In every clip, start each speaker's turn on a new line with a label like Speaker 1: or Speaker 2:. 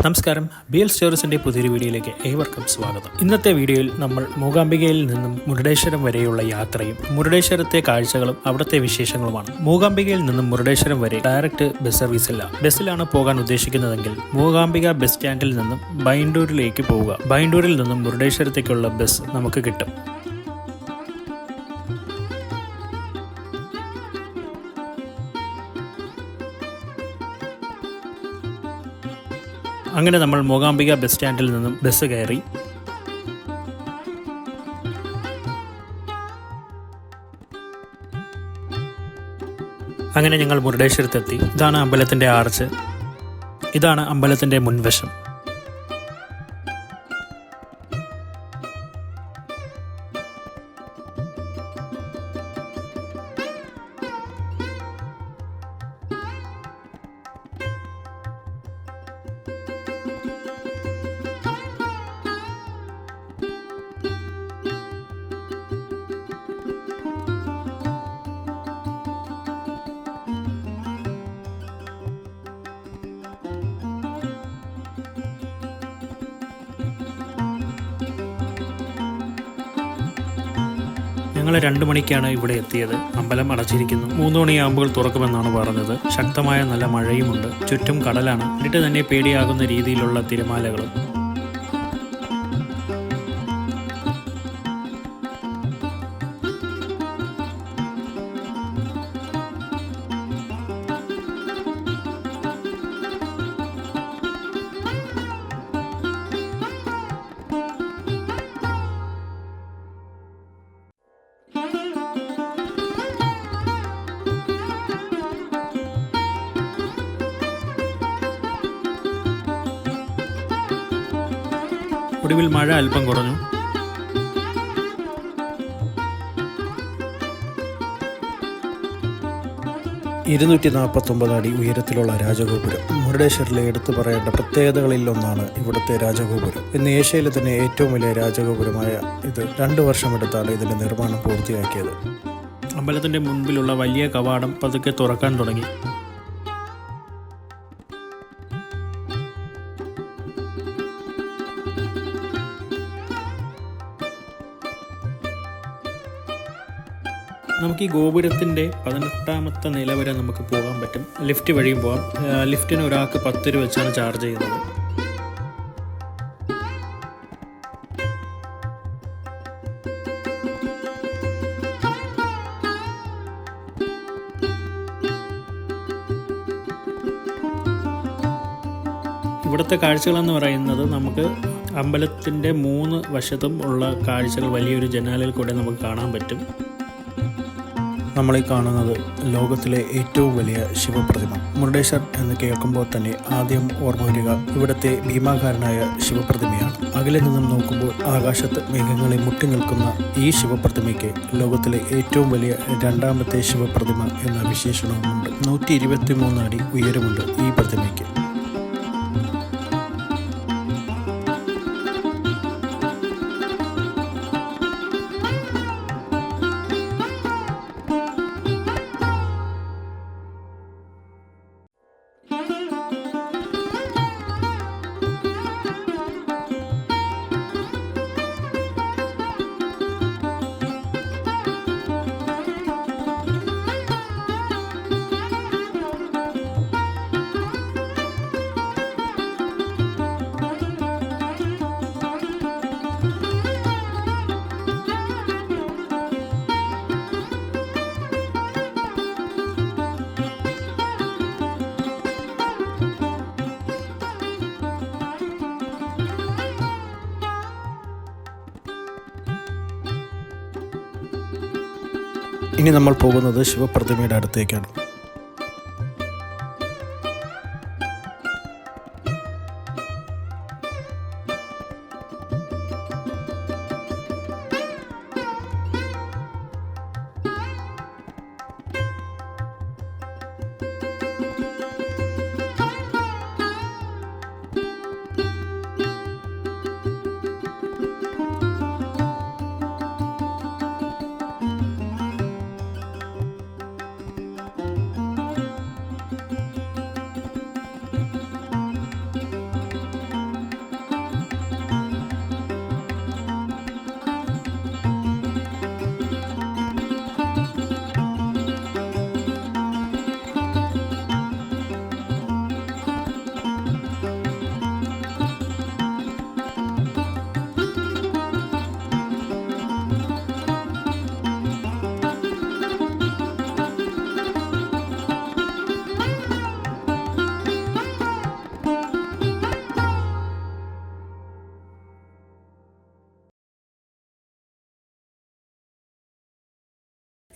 Speaker 1: നമസ്കാരം, BL സ്റ്റോറീസിന്റെ പുതിയൊരു വീഡിയോയിലേക്ക് ഏവർക്കും സ്വാഗതം. ഇന്നത്തെ വീഡിയോയിൽ നമ്മൾ മൂകാംബികയിൽ നിന്നും മുരുടേശ്വരം വരെയുള്ള യാത്രയും മുരുടേശ്വരത്തെ കാഴ്ചകളും അവിടുത്തെ വിശേഷങ്ങളുമാണ്. മൂകാംബികയിൽ നിന്നും മുരുടേശ്വരം വരെ ഡയറക്റ്റ് ബസ് സർവീസ് ഇല്ല. ബസ്സിലാണ് പോകാൻ ഉദ്ദേശിക്കുന്നതെങ്കിൽ മൂകാംബിക ബസ് സ്റ്റാൻഡിൽ നിന്നും ബൈൻഡൂരിലേക്ക് പോവുക. ബൈൻഡൂരിൽ നിന്നും മുരുടേശ്വരത്തേക്കുള്ള ബസ് നമുക്ക് കിട്ടും. അങ്ങനെ നമ്മൾ മൂകാംബിക ബസ് സ്റ്റാൻഡിൽ നിന്നും ബസ് കയറി. അങ്ങനെ ഞങ്ങൾ മുരുടേശ്വരത്തെത്തി. ഇതാണ് അമ്പലത്തിൻ്റെ ആർച്ച്, ഇതാണ് അമ്പലത്തിൻ്റെ മുൻവശം. ഞങ്ങൾ 2 മണിക്കാണ് ഇവിടെ എത്തിയത്. അമ്പലം അടച്ചിരിക്കുന്നു. 3 മണിയാകുമ്പോൾ തുറക്കുമെന്നാണ് പറഞ്ഞത്. ശക്തമായ നല്ല മഴയുമുണ്ട്. ചുറ്റും കടലാണ്. എന്നിട്ട് തന്നെ പേടിയാകുന്ന രീതിയിലുള്ള തിരമാലകളും. ഒടുവിൽ മഴ അല്പം കുറഞ്ഞു.
Speaker 2: അടി ഉയരത്തിലുള്ള രാജഗോപുരം മുരുടേശ്വരിലെ എടുത്തു പറയേണ്ട പ്രത്യേകതകളിൽ ഒന്നാണ് ഇവിടുത്തെ രാജഗോപുരം. ഇന്ന് ഏഷ്യയിലെ തന്നെ ഏറ്റവും വലിയ രാജഗോപുരമായ ഇത് 2 വർഷമെടുത്താണ് ഇതിന്റെ നിർമ്മാണം പൂർത്തിയാക്കിയത്.
Speaker 1: അമ്പലത്തിന്റെ മുൻപിലുള്ള വലിയ കവാടം പതുക്കെ തുറക്കാൻ തുടങ്ങി. നമുക്ക് ഈ ഗോപുരത്തിൻ്റെ 18ാമത്തെ നില വരെ നമുക്ക് പോകാൻ പറ്റും. ലിഫ്റ്റ് വഴിയും പോകാം. ലിഫ്റ്റിന് ഒരാൾക്ക് 10 രൂപ വെച്ചാണ് ചാർജ് ചെയ്യുന്നത്. ഇവിടുത്തെ കാഴ്ചകളെന്ന് പറയുന്നത് നമുക്ക് അമ്പലത്തിൻ്റെ 3 വശത്തും ഉള്ള കാഴ്ചകൾ വലിയൊരു ജനാലയിൽ കൂടെ നമുക്ക് കാണാൻ പറ്റും.
Speaker 2: നമ്മളീ കാണുന്നത് ലോകത്തിലെ ഏറ്റവും വലിയ ശിവപ്രതിമ. മുരുടേശ്വർ എന്ന് കേൾക്കുമ്പോൾ തന്നെ ആദ്യം ഓർമ്മ വരിക ഇവിടുത്തെ ഭീമാകാരനായ ശിവപ്രതിമയാണ്. അകലെ നിന്നും നോക്കുമ്പോൾ ആകാശത്ത് മേഘങ്ങളെ മുട്ടി നിൽക്കുന്ന ഈ ശിവപ്രതിമയ്ക്ക് ലോകത്തിലെ ഏറ്റവും വലിയ 2ാമത്തെ ശിവപ്രതിമ എന്ന വിശേഷണവുമുണ്ട്. 123 അടി ഉയരമുണ്ട് ഈ പ്രതിമയ്ക്ക്. ഇനി നമ്മൾ പോകുന്നത് ശിവപ്രതിമയുടെ അടുത്തേക്കാണ്.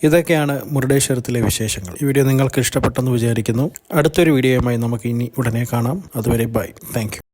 Speaker 2: ഇതൊക്കെയാണ് മുരുടേശ്വരത്തിലെ വിശേഷങ്ങൾ. ഈ വീഡിയോ നിങ്ങൾക്ക് ഇഷ്ടപ്പെട്ടെന്ന് വിചാരിക്കുന്നു. അടുത്തൊരു വീഡിയോയുമായി നമുക്ക് ഇനി ഉടനെ കാണാം. അതുവരെ ബൈ. Thank you.